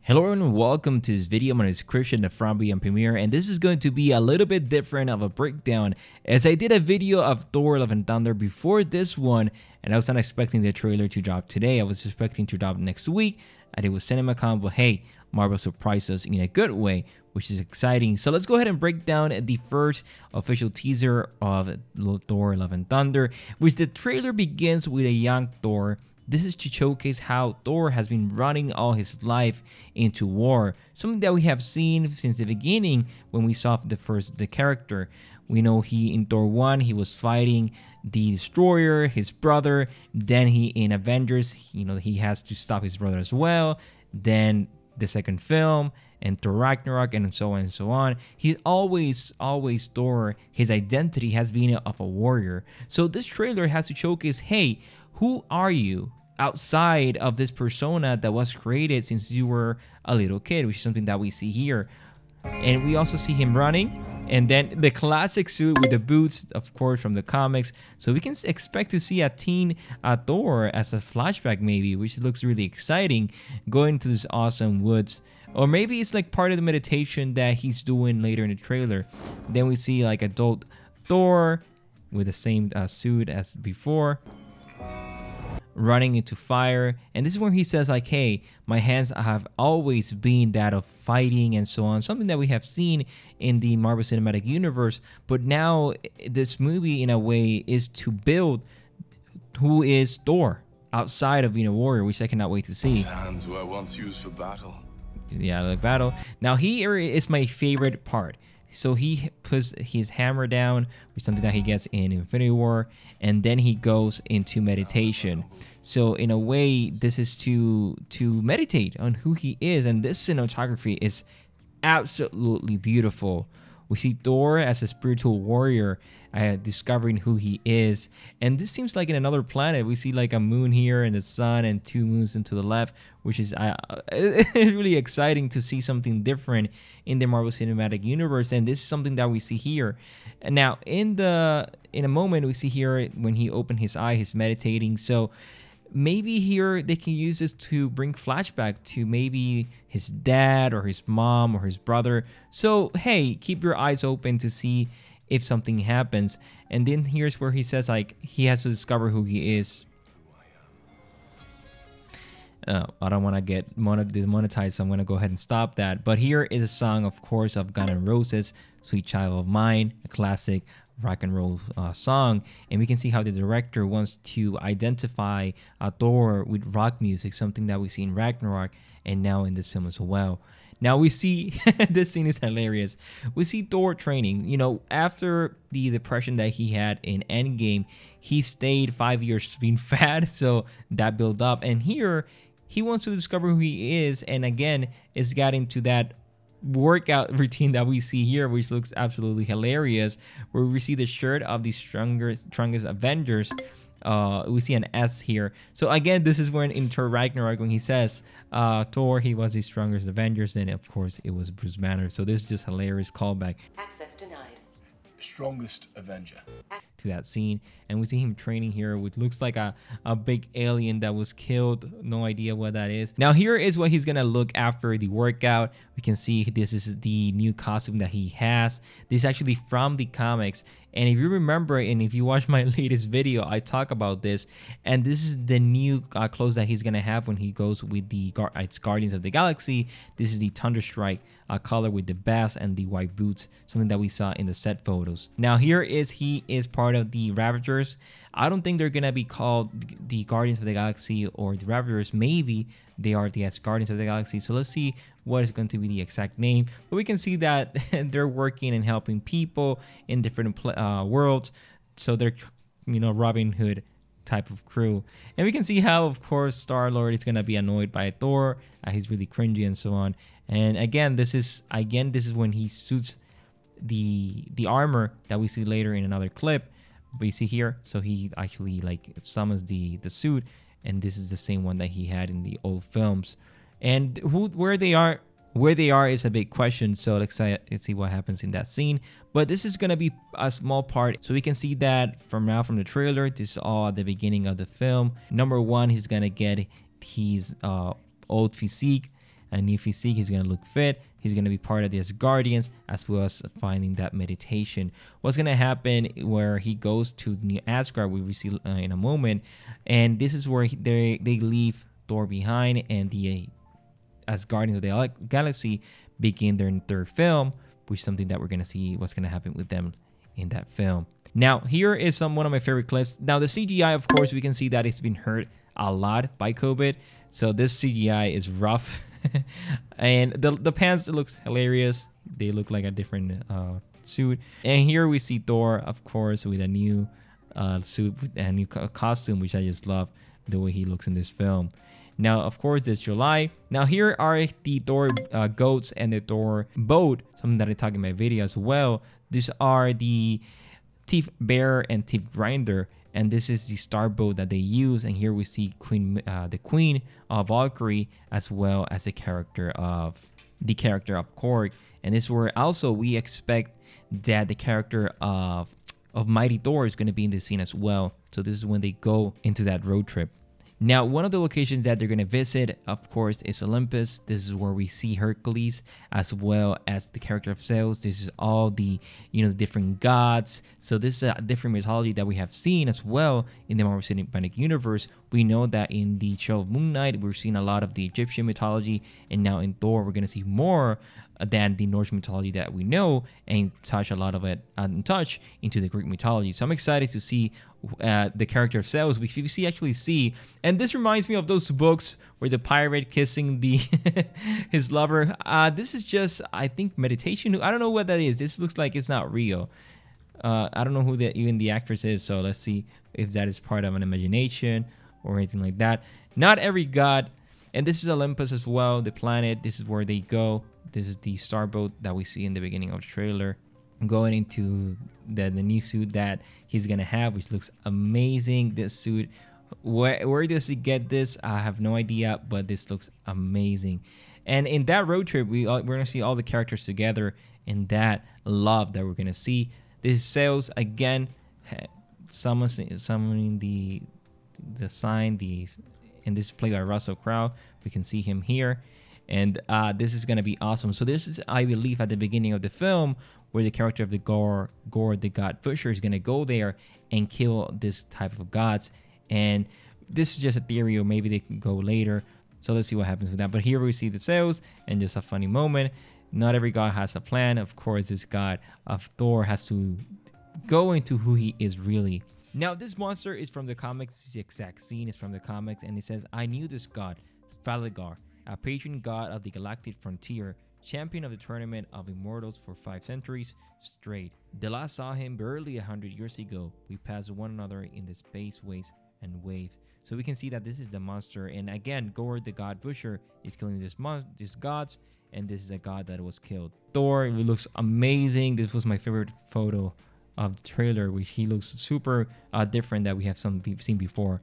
Hello everyone, welcome to this video. My name is Christian from Beyond Premiere, and this is going to be a little bit different of a breakdown, as I did a video of Thor Love Thunder before this one, and I was not expecting the trailer to drop today. I was expecting to drop next week. I did with CinemaCon, but hey, Marvel surprised us in a good way, which is exciting. So let's go ahead and break down the first official teaser of Thor Love Thunder, which the trailer begins with a young Thor. This is to showcase how Thor has been running all his life into war, something that we have seen since the beginning when we saw the character. We know in Thor 1, he was fighting the Destroyer, his brother. Then in Avengers, he has to stop his brother as well. Then the second film, and Thor Ragnarok, and so on and so on. He's always Thor. His identity has been of a warrior. So this trailer has to showcase, hey, who are you outside of this persona that was created since you were a little kid, which is something that we see here. And we also see him running, and then the classic suit with the boots, of course, from the comics. So we can expect to see a teen Thor as a flashback maybe, which looks really exciting, going to this awesome woods. Or maybe it's like part of the meditation that he's doing later in the trailer. Then we see like adult Thor with the same suit as before, running into fire. And this is where he says like, hey, my hands have always been that of fighting and so on, something that we have seen in the Marvel Cinematic Universe. But now this movie in a way is to build who is Thor outside of being a warrior, which I cannot wait to see. His hands were once used for battle. Yeah, like battle. Now here is my favorite part. So he puts his hammer down, which is something that he gets in Infinity War, and then he goes into meditation. So in a way, this is to meditate on who he is, and this cinematography is absolutely beautiful. We see Thor as a spiritual warrior, discovering who he is. And this seems like in another planet. We see like a moon here and the sun and two moons into the left, which is really exciting to see something different in the Marvel Cinematic Universe. And this is something that we see here. And now in a moment, we see here when he opened his eye, he's meditating. So maybe here they can use this to bring flashback to maybe his dad or his mom or his brother. So hey, keep your eyes open to see if something happens. And then here's where he says like he has to discover who he is. I don't want to get demonetized, so I'm going to go ahead and stop that. But here is a song, of course, of Guns N' Roses, Sweet Child of Mine, a classic rock and roll song. And we can see how the director wants to identify Thor with rock music, something that we see in Ragnarok and now in this film as well. Now we see, this scene is hilarious. We see Thor training. After the depression that he had in Endgame, he stayed 5 years being fat, so that built up. And here, he wants to discover who he is, and again, it's got into that workout routine that we see here, which looks absolutely hilarious, where we see the shirt of the strongest Avengers. We see an S here. So again, this is when in Thor Ragnarok, when he says Thor, he was the strongest Avengers, and of course it was Bruce Banner. So this is just hilarious callback. Access denied. Strongest Avenger. To that scene, and we see him training here, which looks like a big alien that was killed. No idea what that is. Now here is what he's gonna look after the workout. We can see this is the new costume that he has. This is actually from the comics, and if you remember, and if you watch my latest video, I talk about this, and this is the new clothes that he's gonna have when he goes with the Guardians of the Galaxy. This is the Thunderstrike color with the bass and the white boots, something that we saw in the set photos. Now he is part of the Ravagers. I don't think they're gonna be called the Guardians of the Galaxy or the Ravagers. Maybe they are the Guardians of the Galaxy. So let's see what is going to be the exact name. But we can see that they're working and helping people in different worlds. So they're, Robin Hood type of crew. And we can see how, of course, Star-Lord is gonna be annoyed by Thor. He's really cringy and so on. And again, this is when he suits the armor that we see later in another clip. But you see here, so he actually like summons the suit, and this is the same one that he had in the old films. And where they are is a big question. So let's see what happens in that scene. But this is gonna be a small part, so we can see that from the trailer. This is all at the beginning of the film. Number one, he's gonna get his old physique. a new physique. He's gonna look fit. He's gonna be part of the Asgardians, as well as finding that meditation. What's gonna happen where he goes to New Asgard, we will see in a moment, and this is where they leave Thor behind, and the Asgardians of the Galaxy begin their third film, which is something that we're gonna see what's gonna happen with them in that film. Now, here is one of my favorite clips. Now, the CGI, of course, we can see that it's been hurt a lot by COVID, so this CGI is rough. And the pants looks hilarious. They look like a different suit. And here we see Thor, of course, with a new suit, with a new costume, which I just love the way he looks in this film. Now, of course, this July. Now, here are the Thor goats and the Thor boat, something that I talk in my video as well. These are the Teeth Bearer and Teeth Grinder, and this is the star boat that they use. And here we see the Queen of Valkyrie, as well as the character of Korg. And this is where also we expect that the character of Mighty Thor is going to be in this scene as well. So this is when they go into that road trip. Now, one of the locations that they're going to visit, of course, is Olympus. This is where we see Hercules, as well as the character of Zeus. This is all the, the different gods. So this is a different mythology that we have seen as well in the Marvel Cinematic Universe. We know that in the show of Moon Knight, we're seeing a lot of the Egyptian mythology, and now in Thor, we're going to see more than the Norse mythology that we know, and touch a lot of it into the Greek mythology. So I'm excited to see the character of Zeus, which we actually see, and this reminds me of those books where the pirate kissing his lover. This is just, I think, meditation. I don't know what that is. This looks like it's not real. I don't know who even the actress is, so let's see if that is part of an imagination or anything like that. Not every god. And this is Olympus as well, the planet. This is where they go. This is the starboat that we see in the beginning of the trailer, going into the new suit that he's gonna have, which looks amazing. This suit, where does he get this? I have no idea, but this looks amazing. And in that road trip, we're gonna see all the characters together in that love that we're gonna see. This is Zeus again, summoning the sign. And this is played by Russell Crowe. We can see him here. And this is going to be awesome. So this is, I believe, at the beginning of the film, where the character of the Gore the God Butcher, is going to go there and kill this type of gods. And this is just a theory, or maybe they can go later. So let's see what happens with that. But here we see the Zeus, and just a funny moment. Not every god has a plan. Of course, this god of Thor has to go into who he is really. Now, this monster is from the comics. The exact scene is from the comics, and it says, "I knew this god, Falagar, a patron god of the galactic frontier, champion of the tournament of immortals for 5 centuries straight. The last saw him barely 100 years ago. We passed one another in the space ways and waves." So we can see that this is the monster, and again, Gore the God Butcher is killing these gods, and this is a god that was killed. Thor, it looks amazing. This was my favorite photo of the trailer, which he looks super different that we have seen before.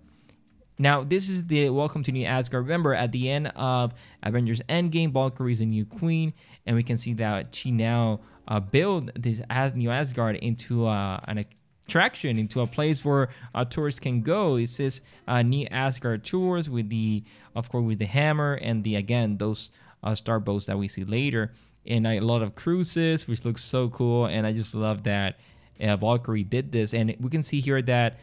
Now, this is the Welcome to New Asgard. Remember, at the end of Avengers Endgame, Valkyrie is a new queen, and we can see that she now built this New Asgard into an attraction, into a place where tourists can go. It says New Asgard tours with of course, with the hammer and those starboats that we see later, and a lot of cruises, which looks so cool. And I just love that Valkyrie did this. And we can see here that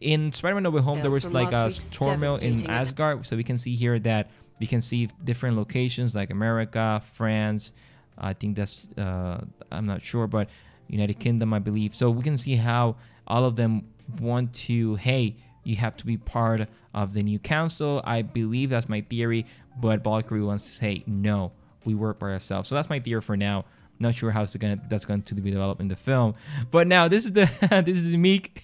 in Spider-Man No Way Home, there was like a storm mill in Asgard. So we can see here that we can see different locations like America, France. I think that's, I'm not sure, but United Kingdom, I believe. So we can see how all of them want to, hey, you have to be part of the new council. I believe that's my theory, but Valkyrie wants to say, no, we work by ourselves. So that's my theory for now. Not sure how that's going to be developed in the film. But now this is the Meek,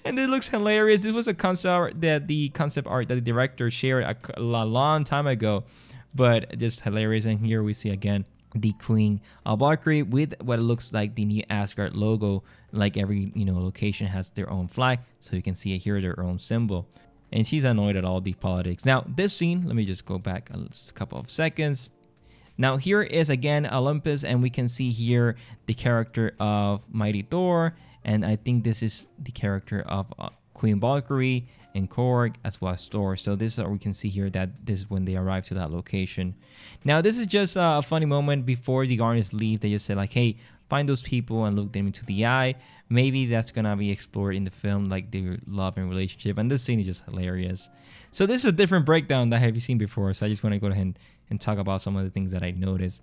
and it looks hilarious. This was a concept art that the director shared a long time ago, but just hilarious. And here we see again the Queen of Valkyrie with what looks like the New Asgard logo. Like every location has their own flag, so you can see here their own symbol. And she's annoyed at all the politics. Now this scene, let me just go back a couple of seconds. Now here is again Olympus, and we can see here the character of Mighty Thor, and I think this is the character of Queen Valkyrie and Korg as well as Thor. So this is, we can see here that this is when they arrive to that location. Now this is just a funny moment before the Guardians leave. They just say like, hey, find those people and look them into the eye. Maybe that's gonna be explored in the film, like their love and relationship. And this scene is just hilarious. So this is a different breakdown that I have seen before. So I just want to go ahead and talk about some of the things that I noticed.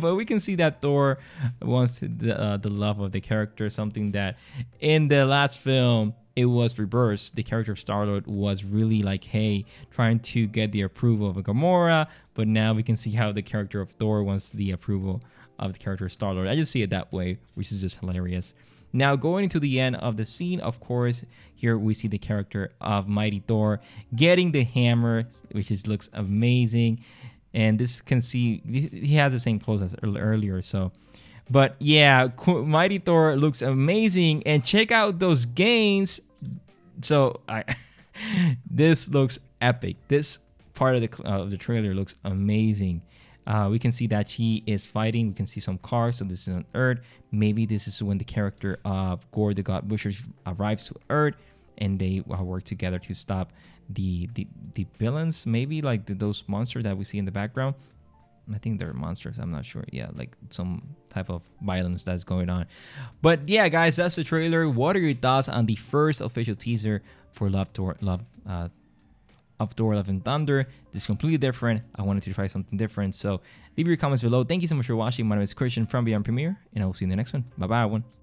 But we can see that Thor wants the love of the character, something that in the last film it was reversed. The character of Star-Lord was really like, hey, trying to get the approval of Gamora, but now we can see how the character of Thor wants the approval of the character of Star-Lord. I just see it that way, which is just hilarious. Now going into the end of the scene, of course, here we see the character of Mighty Thor getting the hammer, which looks amazing. And this can see he has the same clothes as earlier. So, but yeah, Mighty Thor looks amazing. And check out those gains. So this looks epic. This part of the trailer looks amazing. We can see that she is fighting. We can see some cars. So this is on Earth. Maybe this is when the character of Gore the God Butcher arrives to Earth, and they work together to stop the villains. Maybe like those monsters that we see in the background. I think they're monsters. I'm not sure. Yeah, like some type of violence that's going on. But yeah, guys, that's the trailer. What are your thoughts on the first official teaser for Thor Love and Thunder? This is completely different. I wanted to try something different. So leave your comments below. Thank you so much for watching. My name is Christian from Beyond Premiere, and I will see you in the next one. Bye bye, everyone.